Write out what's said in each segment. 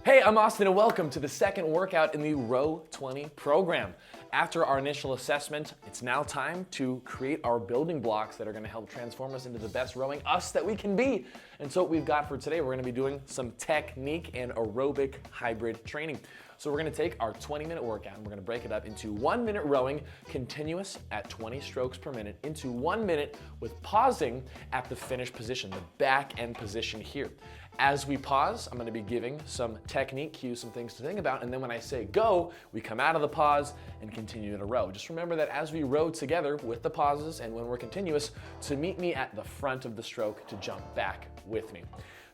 Hey, I'm Austin and welcome to the second workout in the ROW-20 program. After our initial assessment, it's now time to create our building blocks that are going to help transform us into the best rowing us that we can be. And so what we've got for today, we're going to be doing some technique and aerobic hybrid training. So we're going to take our 20-minute workout and we're going to break it up into 1 minute rowing continuous at 20 strokes per minute into 1 minute with pausing at the finish position, the back end position here. As we pause, I'm going to be giving some technique cues, some things to think about, and then when I say go, we come out of the pause and continue to row. Just remember that as we row together with the pauses and when we're continuous, to meet me at the front of the stroke to jump back with me.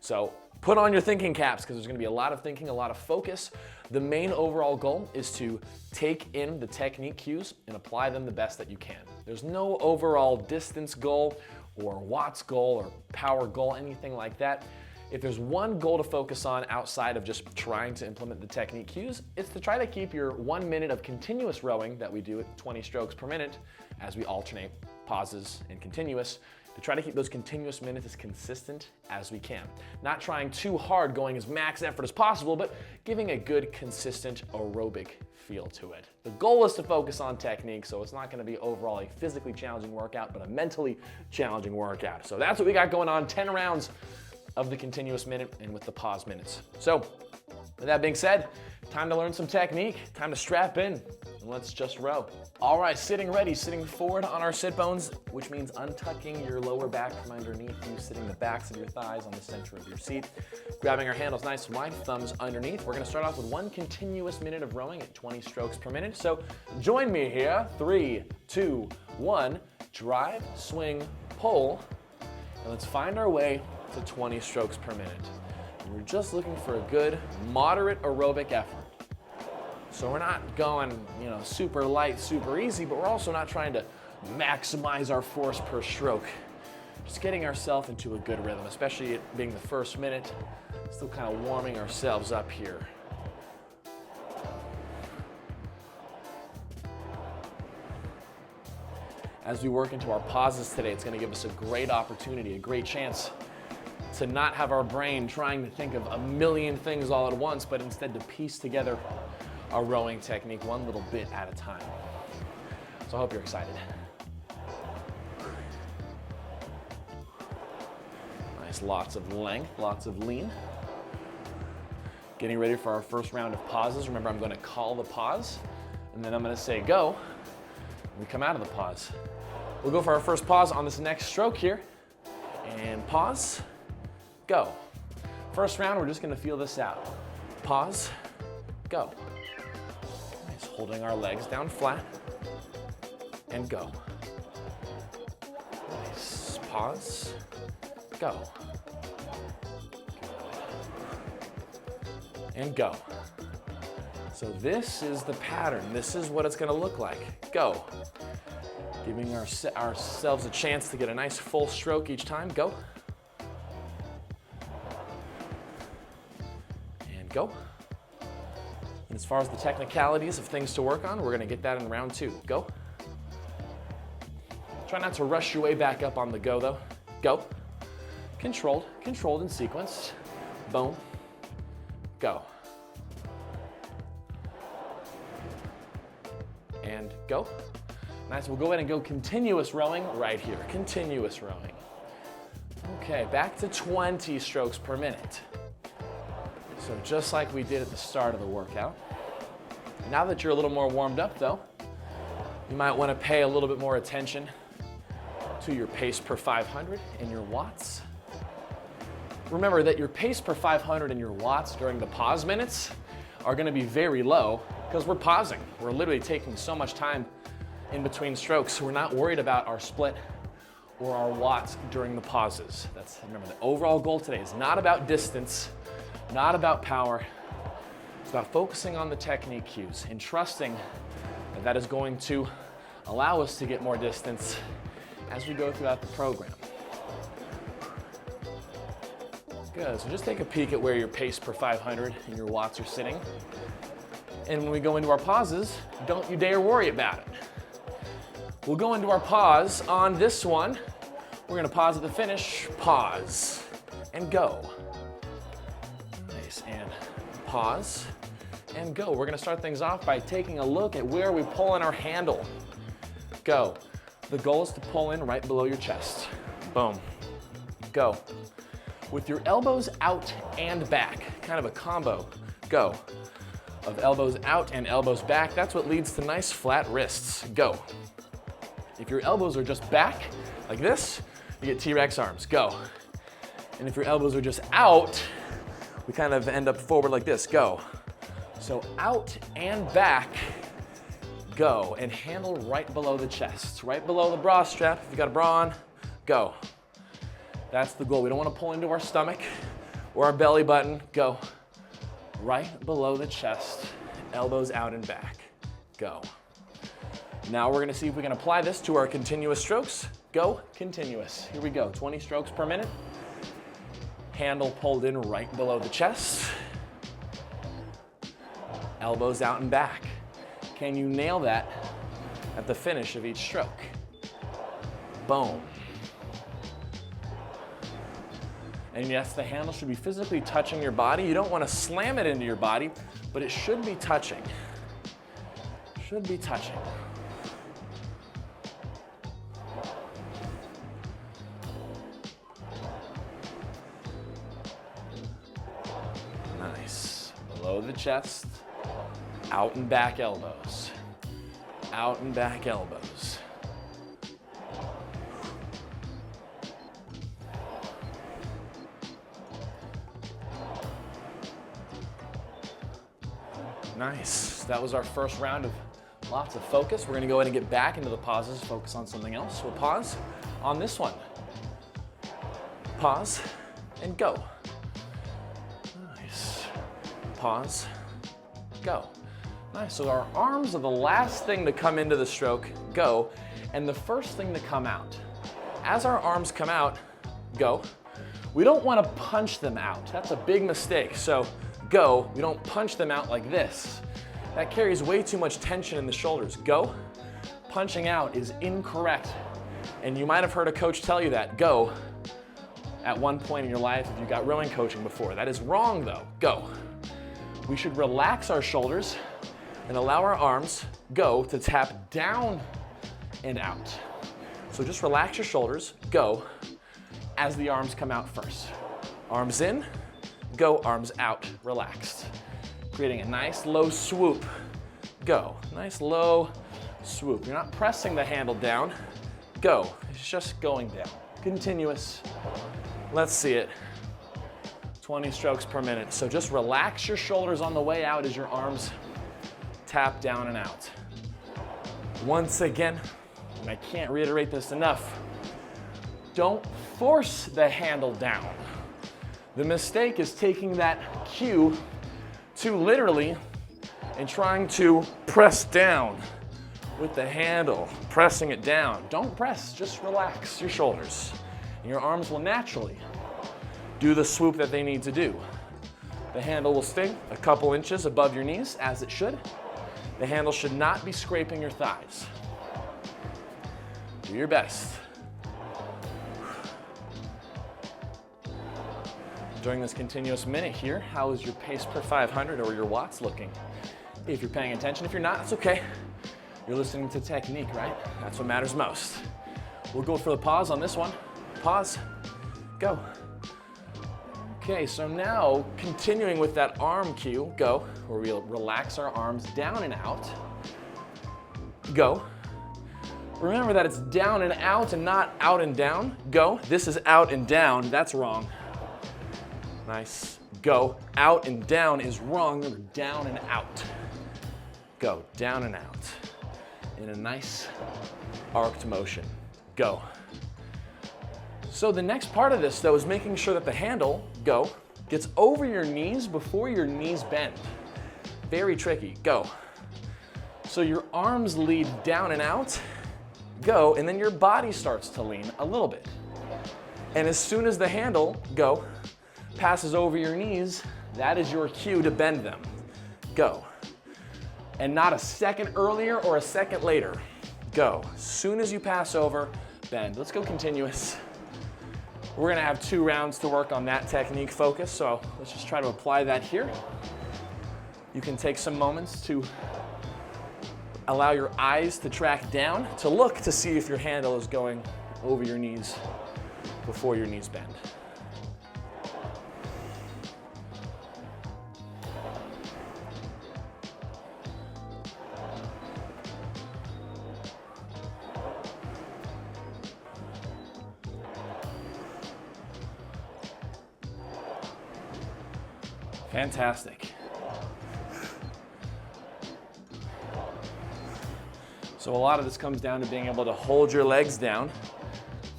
So put on your thinking caps because there's going to be a lot of thinking, a lot of focus. The main overall goal is to take in the technique cues and apply them the best that you can. There's no overall distance goal or watts goal or power goal, anything like that. If there's one goal to focus on outside of just trying to implement the technique cues, it's to try to keep your 1 minute of continuous rowing that we do at 20 strokes per minute as we alternate pauses and continuous, to try to keep those continuous minutes as consistent as we can. Not trying too hard, going as max effort as possible, but giving a good, consistent aerobic feel to it. The goal is to focus on technique, so it's not gonna be overall a physically challenging workout, but a mentally challenging workout. So that's what we got going on, 10 rounds of the continuous minute and with the pause minutes. So with that being said, time to learn some technique, time to strap in, and let's just row. All right, sitting ready, sitting forward on our sit bones, which means untucking your lower back from underneath you, sitting the backs of your thighs on the center of your seat, grabbing our handles nice and wide, thumbs underneath. We're gonna start off with 1 continuous minute of rowing at 20 strokes per minute. So join me here, 3, 2, 1, drive, swing, pull, and let's find our way to 20 strokes per minute. And we're just looking for a good, moderate aerobic effort. So we're not going, super light, super easy, but we're also not trying to maximize our force per stroke. Just getting ourselves into a good rhythm, especially it being the first minute, still kind of warming ourselves up here. As we work into our pauses today, it's going to give us a great opportunity, a great chance to not have our brain trying to think of a million things all at once, but instead to piece together our rowing technique one little bit at a time. So I hope you're excited. Nice, lots of length, lots of lean. Getting ready for our first round of pauses. Remember, I'm going to call the pause, and then I'm going to say go, and we come out of the pause. We'll go for our first pause on this next stroke here, and pause. Go. First round, we're just going to feel this out. Pause, go. Nice, holding our legs down flat, and go. Nice, pause, go. And go. So this is the pattern. This is what it's going to look like. Go. Giving ourselves a chance to get a nice full stroke each time. Go. Go. And as far as the technicalities of things to work on, we're going to get that in round 2. Go. Try not to rush your way back up on the go though. Go. Controlled and sequenced. Boom. Go. And go. Nice, we'll go ahead and go continuous rowing right here. Continuous rowing. Okay, back to 20 strokes per minute. So just like we did at the start of the workout. Now that you're a little more warmed up though, you might want to pay a little bit more attention to your pace per 500 and your watts. Remember that your pace per 500 and your watts during the pause minutes are going to be very low because we're pausing. We're literally taking so much time in between strokes, so we're not worried about our split or our watts during the pauses. Remember, the overall goal today is not about distance, not about power. It's about focusing on the technique cues and trusting that that is going to allow us to get more distance as we go throughout the program. Good, so just take a peek at where your pace per 500 and your watts are sitting. And when we go into our pauses, don't you dare worry about it. We'll go into our pause on this one. We're gonna pause at the finish, pause, and go. Nice, and pause, and go. We're gonna start things off by taking a look at where we pull in our handle. Go. The goal is to pull in right below your chest. Boom. Go. With your elbows out and back, kind of a combo. Go. Of elbows out and elbows back, that's what leads to nice flat wrists. Go. If your elbows are just back, like this, you get T-Rex arms. Go. And if your elbows are just out, we kind of end up forward like this. Go. So out and back, go. And handle right below the chest, right below the bra strap. If you got a bra on, go. That's the goal. We don't want to pull into our stomach or our belly button. Go. Right below the chest, elbows out and back. Go. Now we're going to see if we can apply this to our continuous strokes. Go, continuous. Here we go, 20 strokes per minute. Handle pulled in right below the chest. Elbows out and back. Can you nail that at the finish of each stroke? Boom. And yes, the handle should be physically touching your body. You don't want to slam it into your body, but it should be touching. Should be touching. Nice. Below the chest, out and back elbows. Out and back elbows. Nice. That was our first round of lots of focus. We're going to go ahead and get back into the pauses, focus on something else. We'll pause on this one. Pause and go. Nice. Pause, go. Nice. So our arms are the last thing to come into the stroke, go, and the first thing to come out. As our arms come out, go. We don't want to punch them out. That's a big mistake. So go, we don't punch them out like this. That carries way too much tension in the shoulders. Go. Punching out is incorrect. And you might have heard a coach tell you that. Go. At one point in your life if you got rowing coaching before. That is wrong though. Go. We should relax our shoulders and allow our arms, go, to tap down and out. So just relax your shoulders, go, as the arms come out first. Arms in, go, arms out, relaxed. Creating a nice low swoop. Go, nice low swoop. You're not pressing the handle down. Go, it's just going down. Continuous. Let's see it. 20 strokes per minute. So just relax your shoulders on the way out as your arms tap down and out. Once again, and I can't reiterate this enough, don't force the handle down. The mistake is taking that cue too literally and trying to press down with the handle, pressing it down. Don't press, just relax your shoulders. And your arms will naturally do the swoop that they need to do. The handle will stay a couple inches above your knees, as it should. The handle should not be scraping your thighs. Do your best. During this continuous minute here, how is your pace per 500 or your watts looking? If you're paying attention, if you're not, it's okay. You're listening to technique, right? That's what matters most. We'll go for the pause on this one. Pause, go. Okay, so now continuing with that arm cue, go, where we'll relax our arms down and out. Go. Remember that it's down and out and not out and down. Go. This is out and down. That's wrong. Nice. Go. Out and down is wrong. Remember, down and out. Go. Down and out. In a nice arced motion. Go. So the next part of this, though, is making sure that the handle, go, gets over your knees before your knees bend. Very tricky. Go. So your arms lead down and out, go, and then your body starts to lean a little bit. And as soon as the handle, go, passes over your knees, that is your cue to bend them. Go. And not a second earlier or a second later. Go. As soon as you pass over, bend. Let's go continuous. We're gonna have 2 rounds to work on that technique focus, so let's just try to apply that here. You can take some moments to allow your eyes to track down, to look to see if your handle is going over your knees before your knees bend. Fantastic. So a lot of this comes down to being able to hold your legs down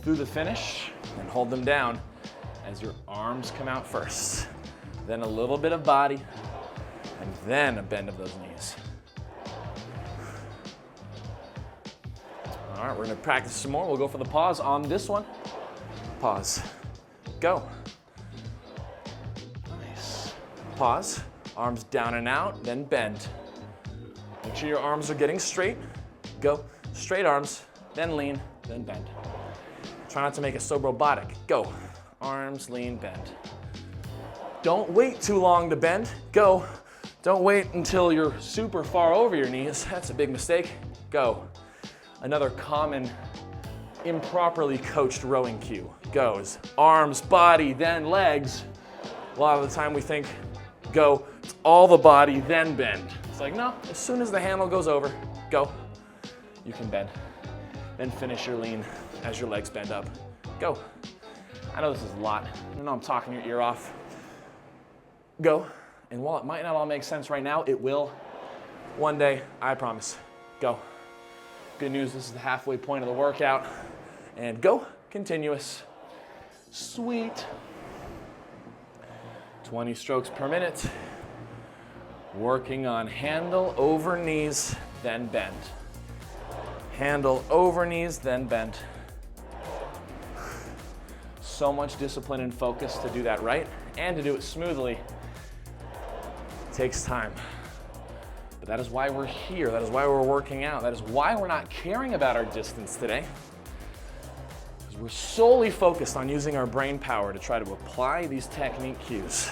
through the finish and hold them down as your arms come out first. Then a little bit of body, and then a bend of those knees. All right, we're gonna practice some more. We'll go for the pause on this one. Pause, go. Nice. Pause, arms down and out, then bend. Make sure your arms are getting straight. Go, straight arms, then lean, then bend. Try not to make it so robotic. Go, arms, lean, bend. Don't wait too long to bend. Go. Don't wait until you're super far over your knees. That's a big mistake. Go. Another common improperly coached rowing cue goes arms, body, then legs. A lot of the time we think go, it's all the body, then bend. It's like, no, as soon as the handle goes over, go. You can bend. Then finish your lean as your legs bend up. Go. I know this is a lot. I know I'm talking your ear off. Go. And while it might not all make sense right now, it will one day, I promise. Go. Good news, this is the halfway point of the workout. And go, continuous. Sweet. 20 strokes per minute. Working on handle over knees, then bend. Handle over knees, then bend. So much discipline and focus to do that right and to do it smoothly. It takes time. But that is why we're here. That is why we're working out. That is why we're not caring about our distance today. Because we're solely focused on using our brain power to try to apply these technique cues.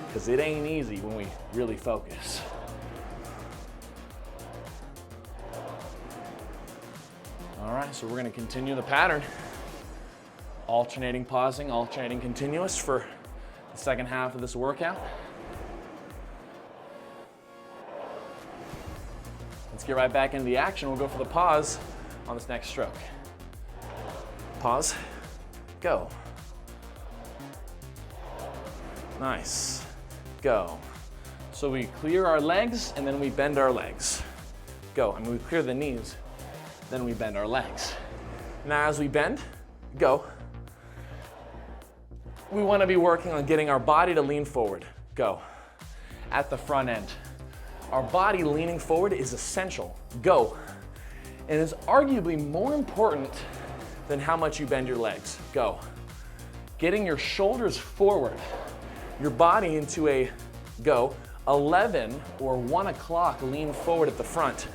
Because it ain't easy when we really focus. All right, so we're gonna continue the pattern. Alternating pausing, alternating continuous for the second half of this workout. Let's get right back into the action. We'll go for the pause on this next stroke. Pause, go. Nice, go. So we clear our legs and then we bend our legs. Go, and we clear the knees, then we bend our legs. Now as we bend, go. We want to be working on getting our body to lean forward. Go. At the front end. Our body leaning forward is essential. Go. And is arguably more important than how much you bend your legs. Go. Getting your shoulders forward, your body into a go, 11 or 1 o'clock lean forward at the front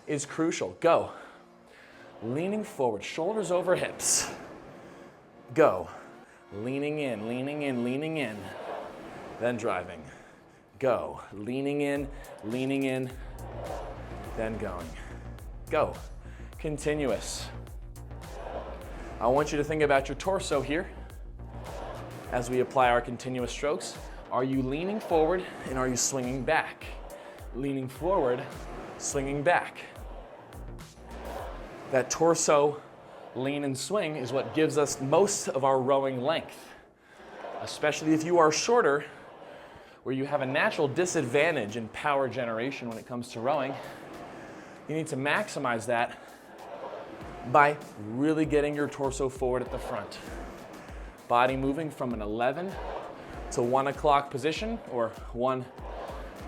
is crucial. Go. Leaning forward, shoulders over hips. Go. Leaning in, leaning in, leaning in. Then driving. Go. Leaning in, then going. Go. Continuous. I want you to think about your torso here as we apply our continuous strokes. Are you leaning forward and are you swinging back? Leaning forward, swinging back. That torso lean and swing is what gives us most of our rowing length, especially if you are shorter, where you have a natural disadvantage in power generation when it comes to rowing. You need to maximize that by really getting your torso forward at the front. Body moving from an 11 to 1 o'clock position, or 1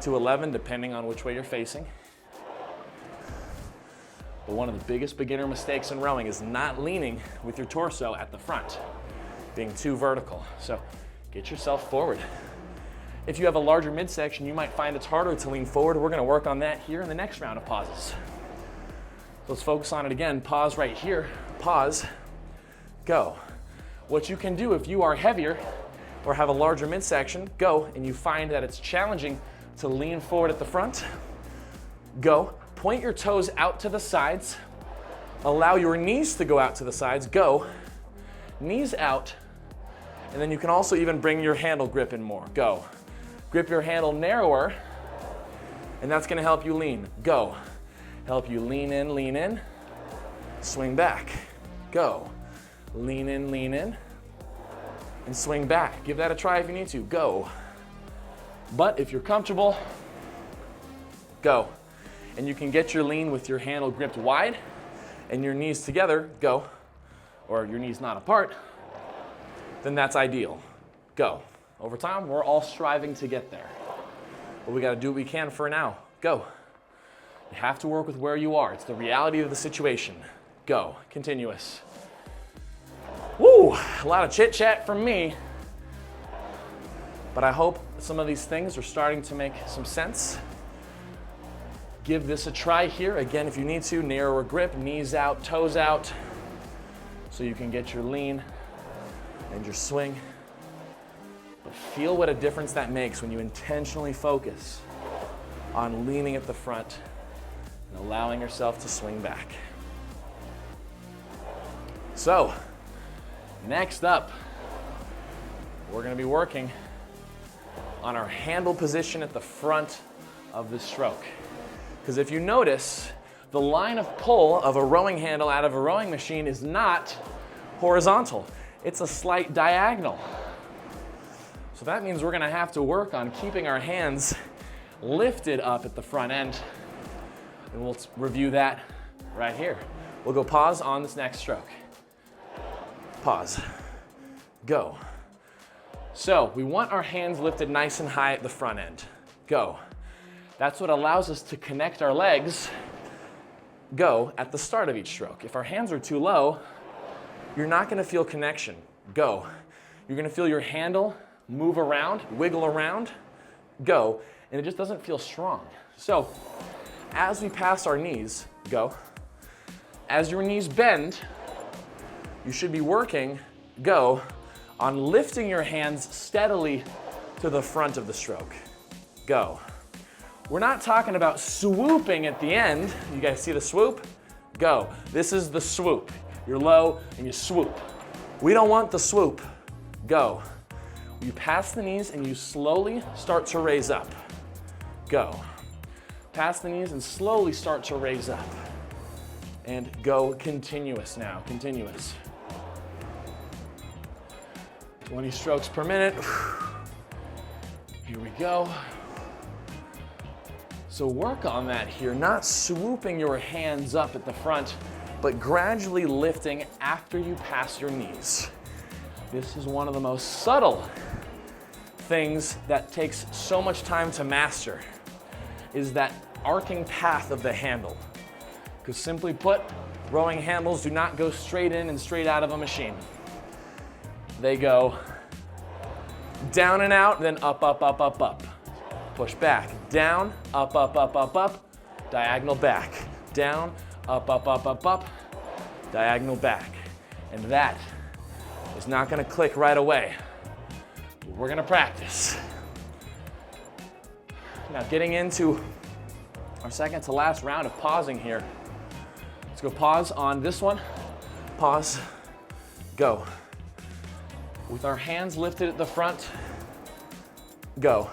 to 11, depending on which way you're facing. But one of the biggest beginner mistakes in rowing is not leaning with your torso at the front, being too vertical. So get yourself forward. If you have a larger midsection, you might find it's harder to lean forward. We're gonna work on that here in the next round of pauses. So let's focus on it again. Pause right here, pause, go. What you can do if you are heavier or have a larger midsection, go, and you find that it's challenging to lean forward at the front, go. Point your toes out to the sides. Allow your knees to go out to the sides, go. Knees out, and then you can also even bring your handle grip in more, go. Grip your handle narrower, and that's gonna help you lean, go. Help you lean in, swing back, go. Lean in, and swing back. Give that a try if you need to, go. But if you're comfortable, go. And you can get your lean with your handle gripped wide and your knees together, go. Or your knees not apart, then that's ideal, go. Over time, we're all striving to get there. But we gotta do what we can for now, go. You have to work with where you are. It's the reality of the situation, go, continuous. Woo, a lot of chit chat from me, but I hope some of these things are starting to make some sense. Give this a try here. Again, if you need to, narrower grip, knees out, toes out, so you can get your lean and your swing. But feel what a difference that makes when you intentionally focus on leaning at the front and allowing yourself to swing back. So, next up, we're gonna be working on our handle position at the front of the stroke. Because if you notice, the line of pull of a rowing handle out of a rowing machine is not horizontal. It's a slight diagonal. So that means we're gonna have to work on keeping our hands lifted up at the front end. And we'll review that right here. We'll go pause on this next stroke. Pause, go. So we want our hands lifted nice and high at the front end, go. That's what allows us to connect our legs, go, at the start of each stroke. If our hands are too low, you're not gonna feel connection, go. You're gonna feel your handle move around, wiggle around, go, and it just doesn't feel strong. So as we pass our knees, go. As your knees bend, you should be working, go, on lifting your hands steadily to the front of the stroke, go. We're not talking about swooping at the end. You guys see the swoop? Go. This is the swoop. You're low and you swoop. We don't want the swoop. Go. You pass the knees and you slowly start to raise up. Go. Pass the knees and slowly start to raise up. And go continuous now, continuous. 20 strokes per minute. Here we go. So work on that here, not swooping your hands up at the front, but gradually lifting after you pass your knees. This is one of the most subtle things that takes so much time to master, is that arcing path of the handle. Because simply put, rowing handles do not go straight in and straight out of a machine. They go down and out, then up, up, up, up, up. Push back, down, up, up, up, up, up, diagonal back, down, up, up, up, up, up, diagonal back. And that is not gonna click right away. We're gonna practice. Now getting into our second to last round of pausing here. Let's go pause on this one. Pause, go. With our hands lifted at the front, go.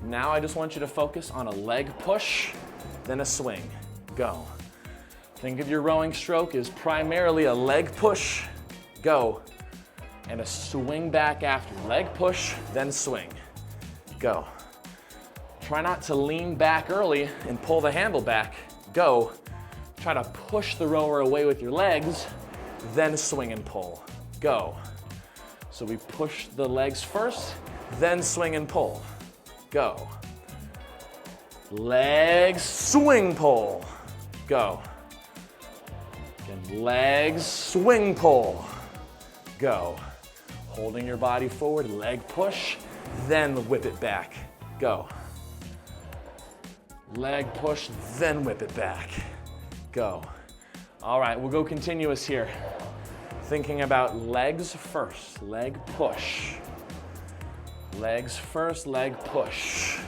Now I just want you to focus on a leg push, then a swing, go. Think of your rowing stroke as primarily a leg push, go, and a swing back after. Leg push, then swing, go. Try not to lean back early and pull the handle back, go. Try to push the rower away with your legs, then swing and pull, go. So we push the legs first, then swing and pull. Go. Legs, swing, pull. Go. Again, legs, swing, pull. Go. Holding your body forward, leg push, then whip it back. Go. Leg push, then whip it back. Go. All right, we'll go continuous here. Thinking about legs first, leg push. Legs first, leg push.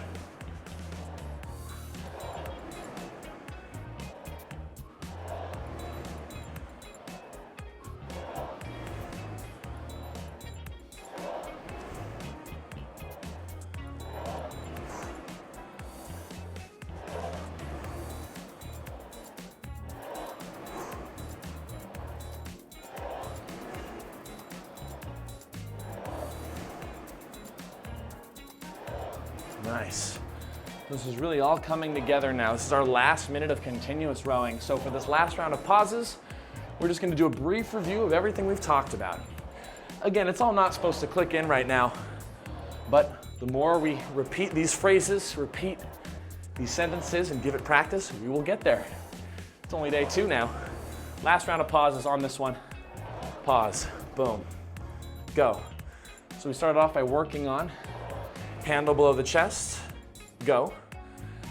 Nice. This is really all coming together now. This is our last minute of continuous rowing. So for this last round of pauses, we're just going to do a brief review of everything we've talked about. Again, it's all not supposed to click in right now, but the more we repeat these phrases, repeat these sentences, and give it practice, we will get there. It's only day 2 now. Last round of pauses on this one. Pause, boom, go. So we started off by working on handle below the chest, go,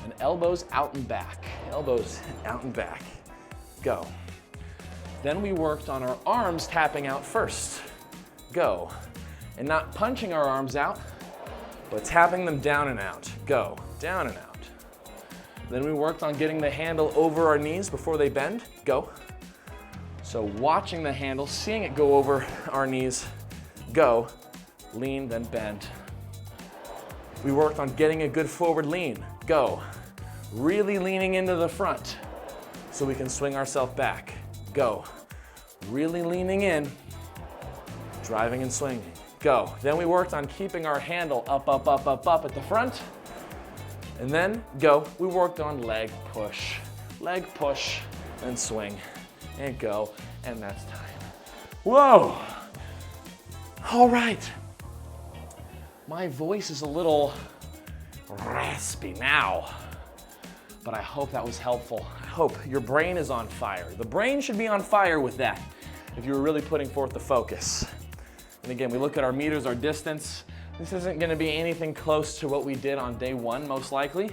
and elbows out and back, elbows out and back, go. Then we worked on our arms tapping out first, go, and not punching our arms out, but tapping them down and out, go, down and out. Then we worked on getting the handle over our knees before they bend, go. So watching the handle, seeing it go over our knees, go, lean, then bend. We worked on getting a good forward lean, go. Really leaning into the front so we can swing ourselves back, go. Really leaning in, driving and swinging, go. Then we worked on keeping our handle up, up, up, up, up at the front. And then, go, we worked on leg push, and swing, and go, and that's time. Whoa! All right. My voice is a little raspy now, but I hope that was helpful. I hope your brain is on fire. The brain should be on fire with that if you were really putting forth the focus. And again, we look at our meters, our distance. This isn't going to be anything close to what we did on day 1, most likely,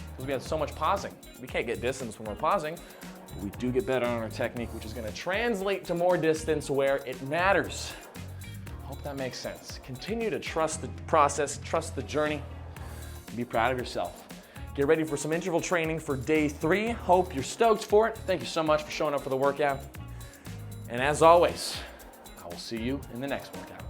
because we had so much pausing. We can't get distance when we're pausing, but we do get better on our technique, which is going to translate to more distance where it matters. Hope that makes sense. Continue to trust the process, trust the journey, and be proud of yourself. Get ready for some interval training for day 3. Hope you're stoked for it. Thank you so much for showing up for the workout. And as always, I will see you in the next workout.